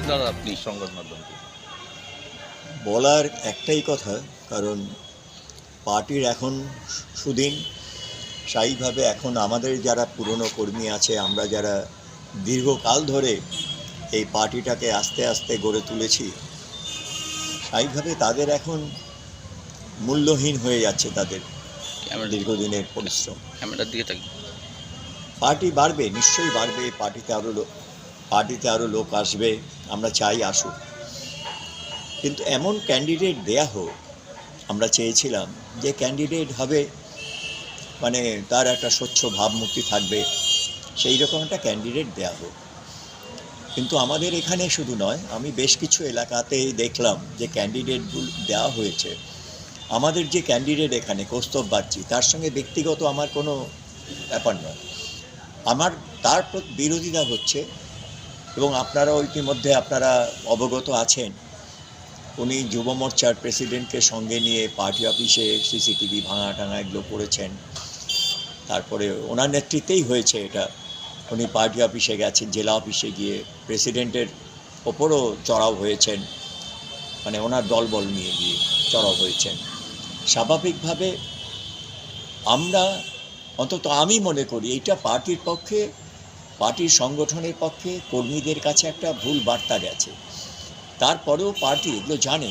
দাদা আপনি সংবাদ মাধ্যমকে? বলার একটাই কথা, কারণ পার্টির এখন সুদিন স্বাভাবিকভাবে এখন আমাদের যারা পুরনো কর্মী আছে, আমরা যারা দীর্ঘকাল ধরে এই পার্টিটাকে আস্তে আস্তে গড়ে তুলেছি, স্বাভাবিকভাবে তাদের এখন মূল্যহীন হয়ে যাচ্ছে তাদের দীর্ঘদিনের পরিশ্রম। ক্যামেরার দিকে থাকি। পার্টি বাড়বে, নিশ্চয়ই বাড়বে, পার্টিতে আরও লোক আসবে, আমরা চাই আসুক, কিন্তু এমন ক্যান্ডিডেট দেয়া হোক। আমরা চেয়েছিলাম যে ক্যান্ডিডেট হবে মানে তার একটা স্বচ্ছ ভাবমূর্তি থাকবে, সেই রকম একটা ক্যান্ডিডেট দেয়া হোক। কিন্তু আমাদের এখানে শুধু নয়, আমি বেশ কিছু এলাকাতেই দেখলাম যে ক্যান্ডিডেটগুলো দেওয়া হয়েছে। আমাদের যে ক্যান্ডিডেট এখানে কৌস্তব বাগচি, তার সঙ্গে ব্যক্তিগত আমার কোনো ব্যাপার নয়, আমার তার বিরোধিতা হচ্ছে। এবং আপনারাও ইতিমধ্যে আপনারা অবগত আছেন, উনি যুব মোর্চার প্রেসিডেন্টকে সঙ্গে নিয়ে পার্টি অফিসে সিসিটিভি ভাঙা টাঙা এগুলো করেছেন। তারপরে ওনার নেতৃত্বেই হয়েছে এটা। উনি পার্টি অফিসে গেছেন, জেলা অফিসে গিয়ে প্রেসিডেন্টের ওপরও চড়াও হয়েছেন, মানে ওনার দলবল নিয়ে গিয়ে চড়াও হয়েছেন। স্বাভাবিকভাবে আমরা, অন্তত আমি মনে করি এইটা পার্টির পক্ষে, পার্টির সংগঠনের পক্ষে কর্মীদের কাছে একটা ভুল বার্তা গেছে। তারপরেও পার্টি এগুলো জানে,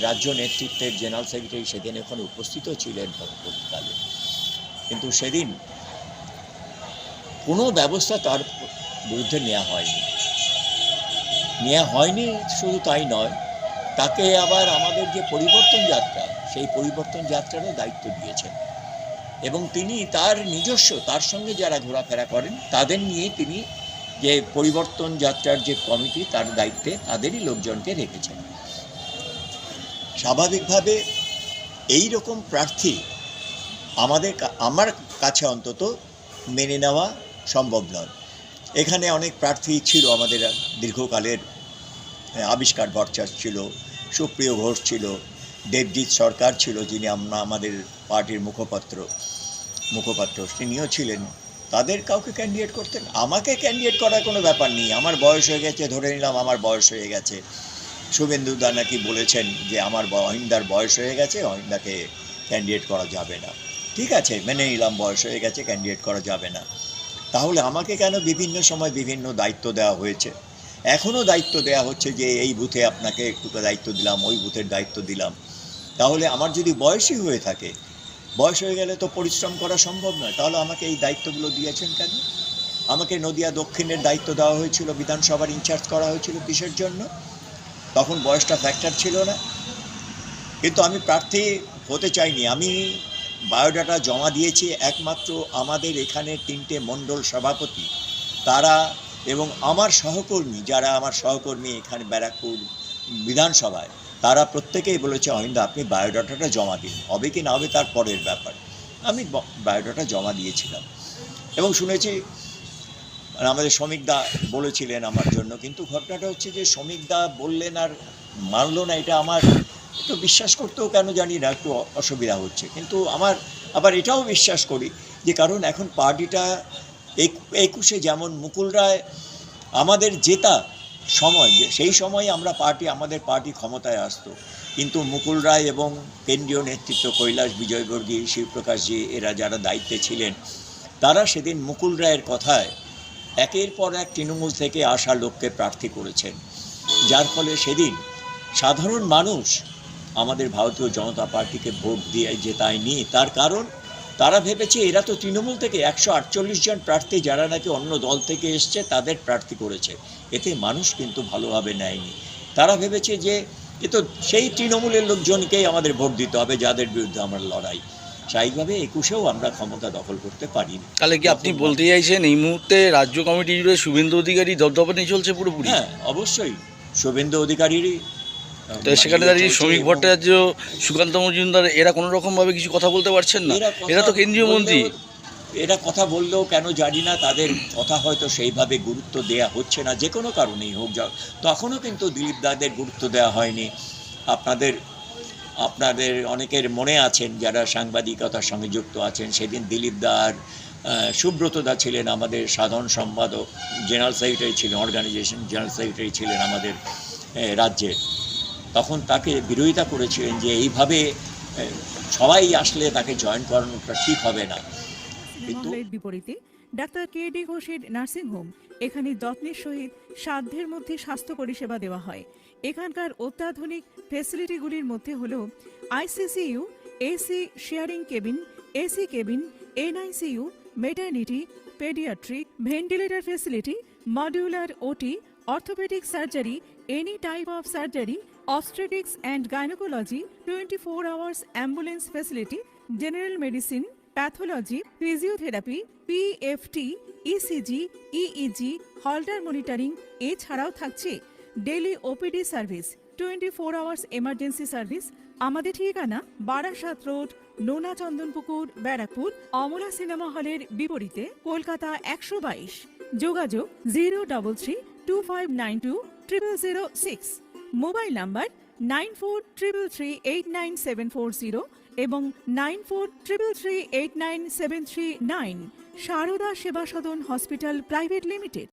রাজ্য নেতৃত্বের জেনারেল সেক্রেটারি সেদিন ওখানে উপস্থিতও ছিলেন পরবর্তীকালে, কিন্তু সেদিন কোনো ব্যবস্থা তার বিরুদ্ধে নেওয়া হয়নি। শুধু তাই নয়, তাকে আবার আমাদের যে পরিবর্তন যাত্রা, সেই পরিবর্তন যাত্রারও দায়িত্ব দিয়েছেন, এবং তিনি তার নিজস্ব, তার সঙ্গে যারা ঘোরাফেরা করেন তাদের নিয়ে তিনি যে পরিবর্তন যাত্রার যে কমিটি, তার দায়িত্বে তাদেরই লোকজনকে রেখেছেন। স্বাভাবিকভাবে এই রকম প্রার্থী আমার কাছে অন্তত মেনে নেওয়া সম্ভব নয়। এখানে অনেক প্রার্থী ছিল আমাদের দীর্ঘকালের, আবিষ্কার ভট্টাচার্য ছিল, সুপ্রিয় ঘোষ ছিল, দেবজিৎ সরকার ছিল, যিনি আমাদের পার্টির মুখপাত্র তিনিও ছিলেন। তাদের কাউকে ক্যান্ডিডেট করতেন, আমাকে ক্যান্ডিডেট করার কোনো ব্যাপার নেই। আমার বয়স হয়ে গেছে, ধরে নিলাম আমার বয়স হয়ে গেছে। শুভেন্দুদা নাকি বলেছেন যে আমার অহিন্দার বয়স হয়ে গেছে, অহিন্দাকে ক্যান্ডিডেট করা যাবে না। ঠিক আছে, মেনে নিলাম বয়স হয়ে গেছে, ক্যান্ডিডেট করা যাবে না। তাহলে আমাকে কেন বিভিন্ন সময় বিভিন্ন দায়িত্ব দেওয়া হয়েছে? এখনও দায়িত্ব দেওয়া হচ্ছে যে এই বুথে আপনাকে একটু দায়িত্ব দিলাম, ওই বুথের দায়িত্ব দিলাম। তাহলে আমার যদি বয়সই হয়ে থাকে, বয়স হয়ে গেলে তো পরিশ্রম করা সম্ভব নয়, তাহলে আমাকে এই দায়িত্বগুলো দিয়েছেন কেন? আমাকে নদিয়া দক্ষিণের দায়িত্ব দেওয়া হয়েছিল, বিধানসভার ইনচার্জ করা হয়েছিল, কিসের জন্য? তখন বয়সটা ফ্যাক্টর ছিল না। কিন্তু আমি প্রার্থী হতে চাইনি। আমি বায়োডাটা জমা দিয়েছি একমাত্র আমাদের এখানে 3টে মণ্ডল সভাপতি, তারা এবং আমার সহকর্মী, যারা আমার সহকর্মী এখানে ব্যারাকপুর বিধানসভায়, তারা প্রত্যেকেই বলেছে অহিন্দা আপনি বায়োডাটাটা জমা দিন, হবে কি না হবে তার পরের ব্যাপার। আমি বায়োডাটা জমা দিয়েছিলাম এবং শুনেছি আমাদের শ্রমিকদা বলেছিলেন আমার জন্য, কিন্তু ঘটনাটা হচ্ছে যে শ্রমিকদা বললেন আর মানল না। এটা আমার একটু বিশ্বাস করতেও কেন জানি না একটু অসুবিধা হচ্ছে, কিন্তু আমার আবার এটাও বিশ্বাস করি যে কারণ এখন পার্টিটা 21-এ যেমন মুকুল রায় আমাদের জেতা সময়, সেই সময় আমাদের পার্টি ক্ষমতায় আসতো, কিন্তু মুকুল রায় এবং কেন্দ্রীয় নেতৃত্ব কৈলাস বিজয়বর্গী, শিবপ্রকাশজি, এরা যারা দায়িত্বে ছিলেন, তারা সেদিন মুকুল রায়ের কথায় একের পর এক তৃণমূল থেকে আসা লোককে প্রার্থী করেছেন, যার ফলে সেদিন সাধারণ মানুষ আমাদের ভারতীয় জনতা পার্টিকে ভোট দিয়ে জেতায়নি। তার কারণ তারা ভেবেছে এরা তো তৃণমূল থেকে 148 জন প্রার্থী, যারা নাকি অন্য দল থেকে এসছে, তাদের প্রার্থী করেছে, এতে মানুষ কিন্তু ভালোভাবে নেয়নি। তারা ভেবেছে যে এ তো সেই তৃণমূলের লোকজনকেই আমাদের ভোট দিতে হবে, যাদের বিরুদ্ধে আমরা লড়াই। স্বাভাবিকভাবে 21-এও আমরা ক্ষমতা দখল করতে পারিনি। তাহলে কি আপনি বলতে চাইছেন এই মুহূর্তে রাজ্য কমিটি জুড়ে শুভেন্দু অধিকারী দপদপানি চলছে পুরোপুরি? হ্যাঁ, অবশ্যই শুভেন্দু অধিকারীরই। তো সেখানে দাঁড়িয়ে শ্রমিক ভট্টাচার্য, সুকান্ত মজুমদার এরা কোনো রকমভাবে কিছু কথা বলতে পারছেন না? এরা তো কেন্দ্রীয় মন্ত্রী। এরা কথা বললেও কেন জানি না, তাদের কথা হয়তো সেইভাবে গুরুত্ব দেয়া হচ্ছে না, যে কোনো কারণেই হোক। তখনও কিন্তু দিলীপ দাদের গুরুত্ব দেওয়া হয়নি। আপনাদের অনেকের মনে আছেন যারা সাংবাদিকতার সঙ্গে যুক্ত আছেন, সেদিন দিলীপ দা আর সুব্রত দা ছিলেন আমাদের সাধারণ সম্পাদক, জেনারেল সেক্রেটারি ছিলেন, অর্গানাইজেশন জেনারেল সেক্রেটারি ছিলেন আমাদের রাজ্যের। তখন তাকে বিরোধিতা করেছিলেন যে এইভাবে সবাই আসলে তাকে জয়েন করানোটা ঠিক হবে না। কিন্তু মহলের বিপরীতে ডাক্তার কে.ডি. ঘোষের নার্সিংহোম, এখানে যত্নের সহিত সাধ্যের মধ্যে স্বাস্থ্য পরিষেবা দেওয়া হয়। এখানকার অত্যাধুনিক ফেসিলিটিগুলির মধ্যে হল ICCU, AC sharing cabin, AC cabin, NICU, maternity, paediatric, ventilator facility, modular OT, orthopaedic surgery, any type of surgery, obstetrics and gynecology, 24 hours ambulance facility, general medicine, pathology, physiotherapy, PFT, ECG, EEG, Holter monitoring, এছাড়াও থাকছে daily OPD service, 24 hours emergency service. আমাদের ঠিকানা Barasat road, নোনা Chandanpukur, Barrackpore, Amala cinema হলের বিপরীতে, কলকাতা 122। যোগাযোগ 03325920006। Mobile number 9433389740 এবং 9433389739। সারদা সেবা সদন হসপিটাল প্রাইভেট লিমিটেড।